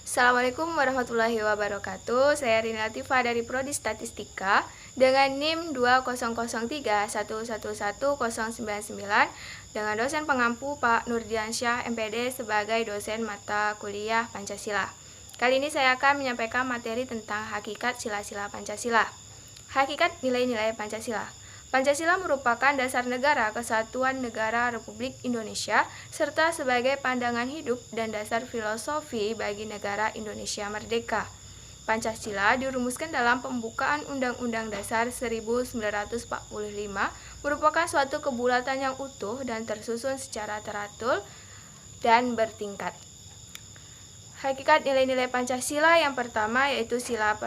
Assalamualaikum warahmatullahi wabarakatuh. Saya Rina Latifah dari Prodi Statistika dengan NIM 20011111099 dengan dosen pengampu Pak Nurdiansyah MPD sebagai dosen mata kuliah Pancasila. Kali ini saya akan menyampaikan materi tentang hakikat sila-sila Pancasila. Hakikat nilai-nilai Pancasila. Pancasila merupakan dasar negara kesatuan negara Republik Indonesia serta sebagai pandangan hidup dan dasar filosofi bagi negara Indonesia merdeka. Pancasila dirumuskan dalam pembukaan Undang-Undang Dasar 1945 merupakan suatu kebulatan yang utuh dan tersusun secara teratur dan bertingkat. Hakikat nilai-nilai Pancasila yang pertama yaitu sila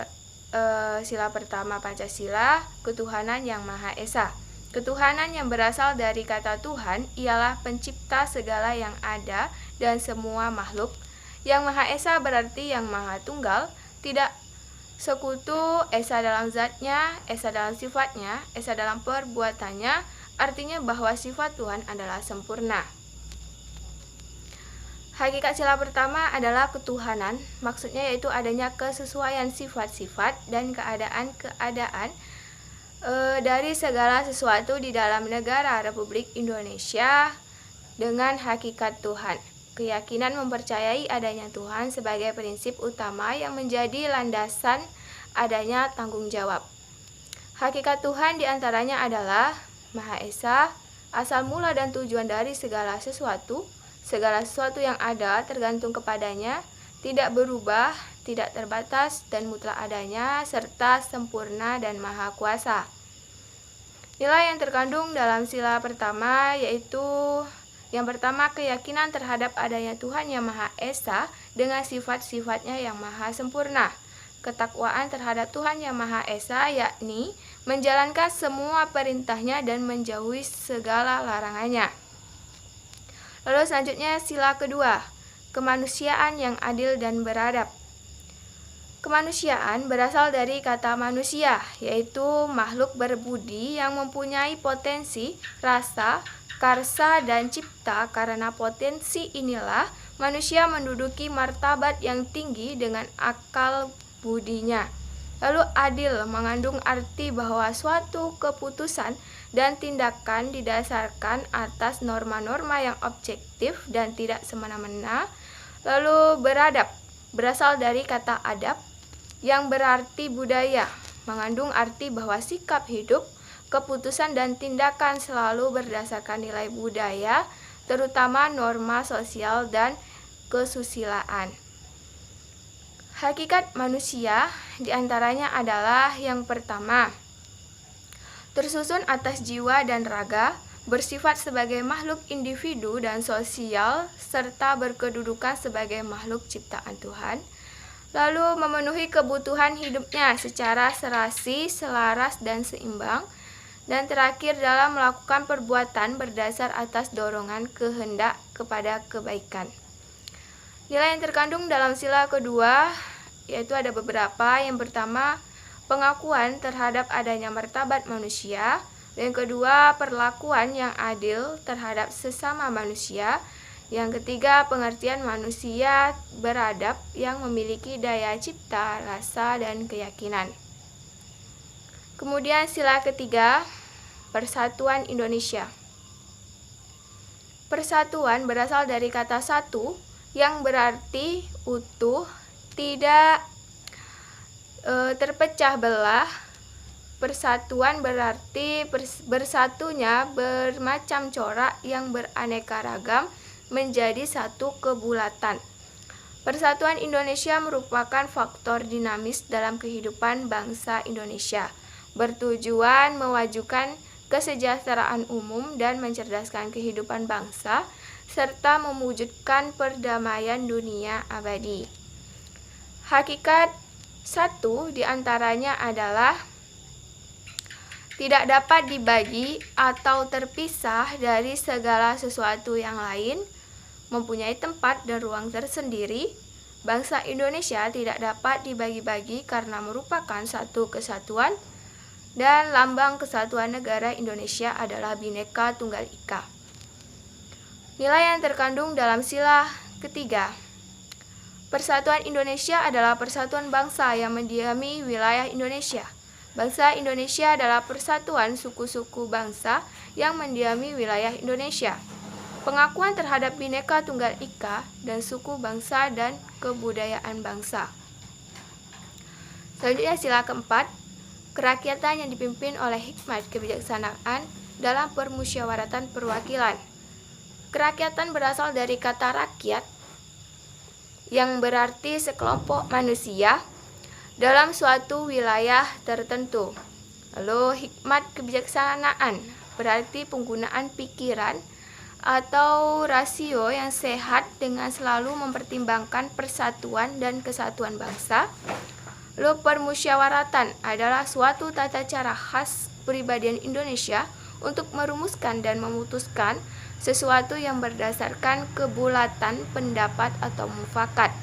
pertama Pancasila, ketuhanan yang Maha Esa. Ketuhanan yang berasal dari kata Tuhan ialah pencipta segala yang ada dan semua makhluk. Yang Maha Esa berarti yang Maha Tunggal, tidak sekutu, esa dalam zatnya, esa dalam sifatnya, esa dalam perbuatannya, artinya bahwa sifat Tuhan adalah sempurna. Hakikat sila pertama adalah ketuhanan, maksudnya yaitu adanya kesesuaian sifat-sifat dan keadaan-keadaan dari segala sesuatu di dalam negara Republik Indonesia dengan hakikat Tuhan. Keyakinan mempercayai adanya Tuhan sebagai prinsip utama yang menjadi landasan adanya tanggung jawab. Hakikat Tuhan diantaranya adalah Maha Esa, asal mula dan tujuan dari segala sesuatu. Segala sesuatu yang ada tergantung kepadanya, tidak berubah, tidak terbatas, dan mutlak adanya, serta sempurna dan maha kuasa. Nilai yang terkandung dalam sila pertama yaitu yang pertama, keyakinan terhadap adanya Tuhan yang Maha Esa dengan sifat-sifatnya yang maha sempurna. Ketakwaan terhadap Tuhan yang Maha Esa yakni menjalankan semua perintahnya dan menjauhi segala larangannya. Lalu selanjutnya sila kedua, kemanusiaan yang adil dan beradab. Kemanusiaan berasal dari kata manusia, yaitu makhluk berbudi yang mempunyai potensi, rasa, karsa, dan cipta. Karena potensi inilah manusia menduduki martabat yang tinggi dengan akal budinya. Lalu adil mengandung arti bahwa suatu keputusan dan tindakan didasarkan atas norma-norma yang objektif dan tidak semena-mena. Lalu beradab berasal dari kata adab yang berarti budaya, mengandung arti bahwa sikap hidup, keputusan dan tindakan selalu berdasarkan nilai budaya, terutama norma sosial dan kesusilaan. Hakikat manusia diantaranya adalah yang pertama, tersusun atas jiwa dan raga, bersifat sebagai makhluk individu dan sosial, serta berkedudukan sebagai makhluk ciptaan Tuhan. Lalu memenuhi kebutuhan hidupnya secara serasi, selaras, dan seimbang. Dan terakhir dalam melakukan perbuatan berdasar atas dorongan kehendak kepada kebaikan. Nilai yang terkandung dalam sila kedua yaitu ada beberapa. Yang pertama, pengakuan terhadap adanya martabat manusia. Yang kedua, perlakuan yang adil terhadap sesama manusia. Yang ketiga, pengertian manusia beradab yang memiliki daya cipta, rasa, dan keyakinan. Kemudian sila ketiga, persatuan Indonesia. Persatuan berasal dari kata satu yang berarti utuh, tidak terpecah belah. Persatuan berarti bersatunya bermacam corak yang beraneka ragam menjadi satu kebulatan. Persatuan Indonesia merupakan faktor dinamis dalam kehidupan bangsa Indonesia, bertujuan memajukan kesejahteraan umum dan mencerdaskan kehidupan bangsa, serta mewujudkan perdamaian dunia abadi. Hakikat satu diantaranya adalah tidak dapat dibagi atau terpisah dari segala sesuatu yang lain, mempunyai tempat dan ruang tersendiri. Bangsa Indonesia tidak dapat dibagi-bagi karena merupakan satu kesatuan, dan lambang kesatuan negara Indonesia adalah Bhinneka Tunggal Ika. Nilai yang terkandung dalam sila ketiga, Persatuan Indonesia adalah persatuan bangsa yang mendiami wilayah Indonesia. Bangsa Indonesia adalah persatuan suku-suku bangsa yang mendiami wilayah Indonesia. Pengakuan terhadap Bhinneka Tunggal Ika dan suku bangsa dan kebudayaan bangsa. Selanjutnya sila keempat, kerakyatan yang dipimpin oleh hikmat kebijaksanaan dalam permusyawaratan perwakilan. Kerakyatan berasal dari kata rakyat yang berarti sekelompok manusia dalam suatu wilayah tertentu. Lalu hikmat kebijaksanaan berarti penggunaan pikiran atau rasio yang sehat dengan selalu mempertimbangkan persatuan dan kesatuan bangsa. Lalu permusyawaratan adalah suatu tata cara khas pribadian Indonesia untuk merumuskan dan memutuskan sesuatu yang berdasarkan kebulatan pendapat atau mufakat.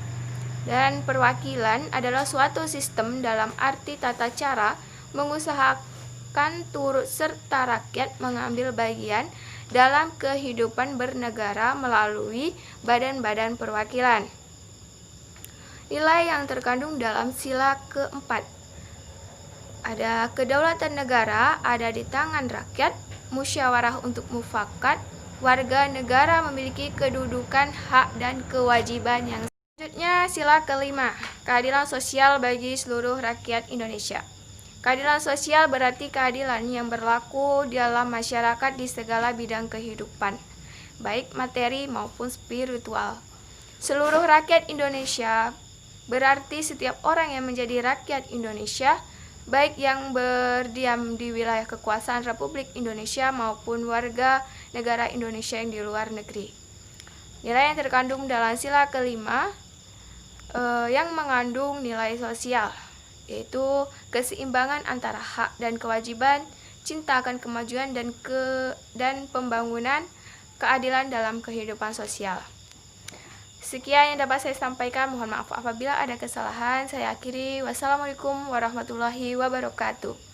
Dan perwakilan adalah suatu sistem dalam arti tata cara mengusahakan turut serta rakyat mengambil bagian dalam kehidupan bernegara melalui badan-badan perwakilan. Nilai yang terkandung dalam sila keempat. Ada kedaulatan negara ada di tangan rakyat, musyawarah untuk mufakat, warga negara memiliki kedudukan, hak, dan kewajiban yang selanjutnya sila kelima, keadilan sosial bagi seluruh rakyat Indonesia. Keadilan sosial berarti keadilan yang berlaku dalam masyarakat di segala bidang kehidupan, baik materi maupun spiritual. Seluruh rakyat Indonesia berarti setiap orang yang menjadi rakyat Indonesia, baik yang berdiam di wilayah kekuasaan Republik Indonesia maupun warga negara Indonesia yang di luar negeri. Nilai yang terkandung dalam sila kelima yang mengandung nilai sosial, yaitu keseimbangan antara hak dan kewajiban, cinta akan kemajuan dan pembangunan, keadilan dalam kehidupan sosial. Sekian yang dapat saya sampaikan, mohon maaf apabila ada kesalahan. Saya akhiri. Wassalamualaikum warahmatullahi wabarakatuh.